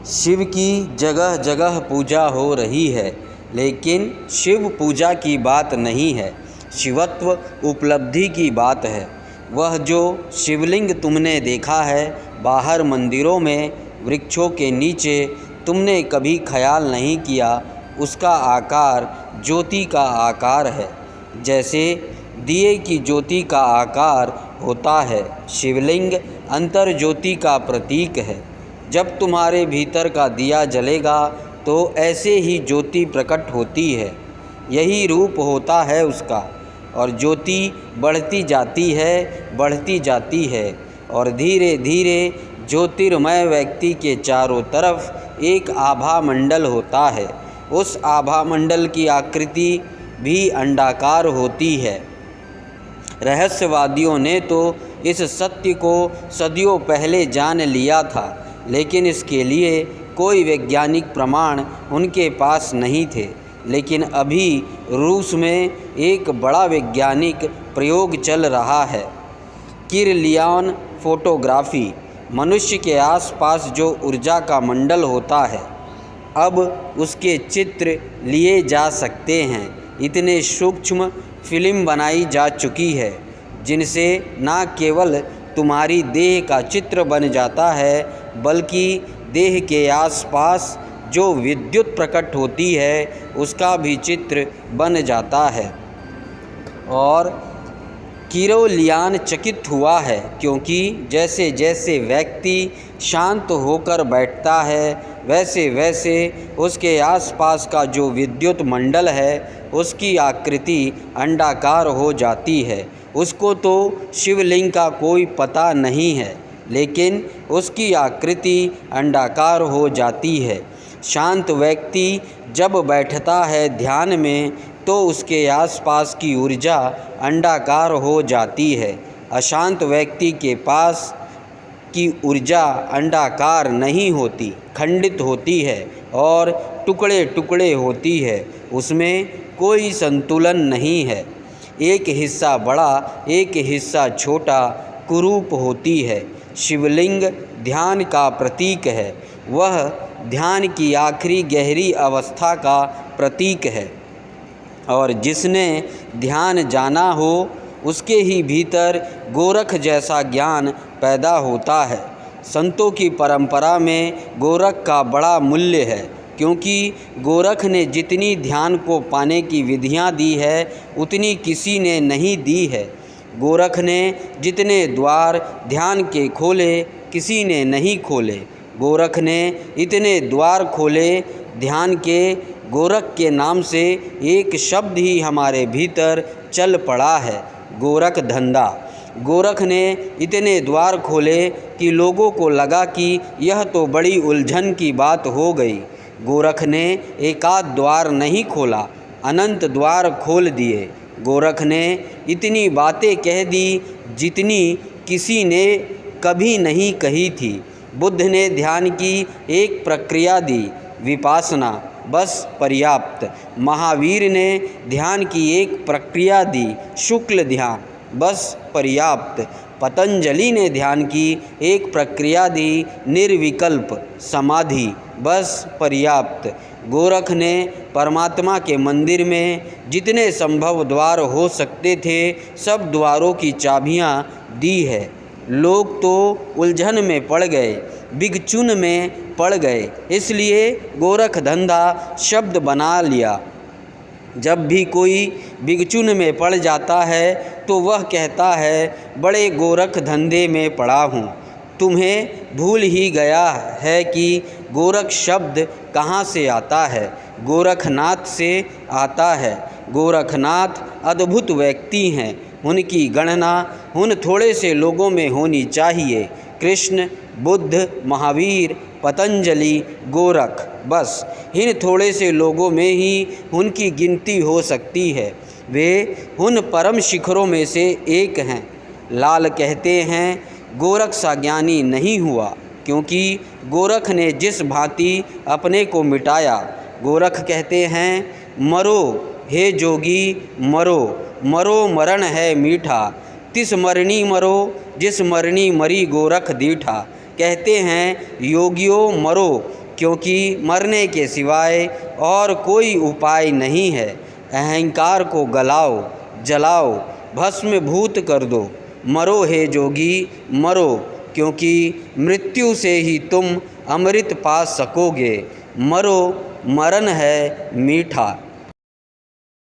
शिव की जगह जगह पूजा हो रही है, लेकिन शिव पूजा की बात नहीं है, शिवत्व उपलब्धि की बात है। वह जो शिवलिंग तुमने देखा है बाहर मंदिरों में, वृक्षों के नीचे, तुमने कभी ख्याल नहीं किया उसका आकार ज्योति का आकार है। जैसे दिए की ज्योति का आकार होता है, शिवलिंग अंतर ज्योति का प्रतीक है। जब तुम्हारे भीतर का दिया जलेगा तो ऐसे ही ज्योति प्रकट होती है, यही रूप होता है उसका। और ज्योति बढ़ती जाती है, बढ़ती जाती है, और धीरे धीरे ज्योतिर्मय व्यक्ति के चारों तरफ एक आभा मंडल होता है। उस आभा मंडल की आकृति भी अंडाकार होती है। रहस्यवादियों ने तो इस सत्य को सदियों पहले जान लिया था, लेकिन इसके लिए कोई वैज्ञानिक प्रमाण उनके पास नहीं थे। लेकिन अभी रूस में एक बड़ा वैज्ञानिक प्रयोग चल रहा है, किरलियन फोटोग्राफी। मनुष्य के आसपास जो ऊर्जा का मंडल होता है, अब उसके चित्र लिए जा सकते हैं। इतने सूक्ष्म फिल्म बनाई जा चुकी है जिनसे न केवल तुम्हारी देह का चित्र बन जाता है, बल्कि देह के आसपास जो विद्युत प्रकट होती है उसका भी चित्र बन जाता है। और किरलियन चकित हुआ है, क्योंकि जैसे जैसे व्यक्ति शांत होकर बैठता है, वैसे वैसे उसके आसपास का जो विद्युत मंडल है उसकी आकृति अंडाकार हो जाती है। उसको तो शिवलिंग का कोई पता नहीं है, लेकिन उसकी आकृति अंडाकार हो जाती है। शांत व्यक्ति जब बैठता है ध्यान में तो उसके आसपास की ऊर्जा अंडाकार हो जाती है। अशांत व्यक्ति के पास की ऊर्जा अंडाकार नहीं होती, खंडित होती है और टुकड़े टुकड़े होती है। उसमें कोई संतुलन नहीं है, एक हिस्सा बड़ा एक हिस्सा छोटा, कुरूप होती है। शिवलिंग ध्यान का प्रतीक है, वह ध्यान की आखिरी गहरी अवस्था का प्रतीक है। और जिसने ध्यान जाना हो उसके ही भीतर गोरख जैसा ज्ञान पैदा होता है। संतों की परंपरा में गोरख का बड़ा मूल्य है, क्योंकि गोरख ने जितनी ध्यान को पाने की विधियां दी है उतनी किसी ने नहीं दी है। गोरख ने जितने द्वार ध्यान के खोले किसी ने नहीं खोले। गोरख ने इतने द्वार खोले ध्यान के, गोरख के नाम से एक शब्द ही हमारे भीतर चल पड़ा है, गोरख धंधा। गोरख ने इतने द्वार खोले कि लोगों को लगा कि यह तो बड़ी उलझन की बात हो गई। गोरख ने एकाध द्वार नहीं खोला, अनंत द्वार खोल दिए। गोरख ने इतनी बातें कह दी जितनी किसी ने कभी नहीं कही थी। बुद्ध ने ध्यान की एक प्रक्रिया दी, विपासना, बस पर्याप्त। महावीर ने ध्यान की एक प्रक्रिया दी, शुक्ल ध्यान, बस पर्याप्त। पतंजलि ने ध्यान की एक प्रक्रिया दी, निर्विकल्प समाधि, बस पर्याप्त। गोरख ने परमात्मा के मंदिर में जितने संभव द्वार हो सकते थे सब द्वारों की चाबियां दी है। लोग तो उलझन में पड़ गए, बिगचुन में पड़ गए, इसलिए गोरख धंधा शब्द बना लिया। जब भी कोई बिगचुन में पड़ जाता है तो वह कहता है, बड़े गोरख धंधे में पड़ा हूँ। तुम्हें भूल ही गया है कि गोरख शब्द कहाँ से आता है, गोरखनाथ से आता है। गोरखनाथ अद्भुत व्यक्ति हैं, उनकी गणना उन थोड़े से लोगों में होनी चाहिए, कृष्ण, बुद्ध, महावीर, पतंजलि, गोरख, बस इन थोड़े से लोगों में ही उनकी गिनती हो सकती है। वे उन परम शिखरों में से एक हैं। लाल कहते हैं गोरख सा ज्ञानी नहीं हुआ, क्योंकि गोरख ने जिस भांति अपने को मिटाया। गोरख कहते हैं, मरो हे जोगी मरो, मरो मरण है मीठा, तिस मरनी मरो जिस मरनी मरी गोरख दीठा। कहते हैं योगियों मरो, क्योंकि मरने के सिवाय और कोई उपाय नहीं है। अहंकार को गलाओ, जलाओ, भस्मीभूत कर दो। मरो हे जोगी, मरो, क्योंकि मृत्यु से ही तुम अमृत पा सकोगे। मरो, मरण है मीठा।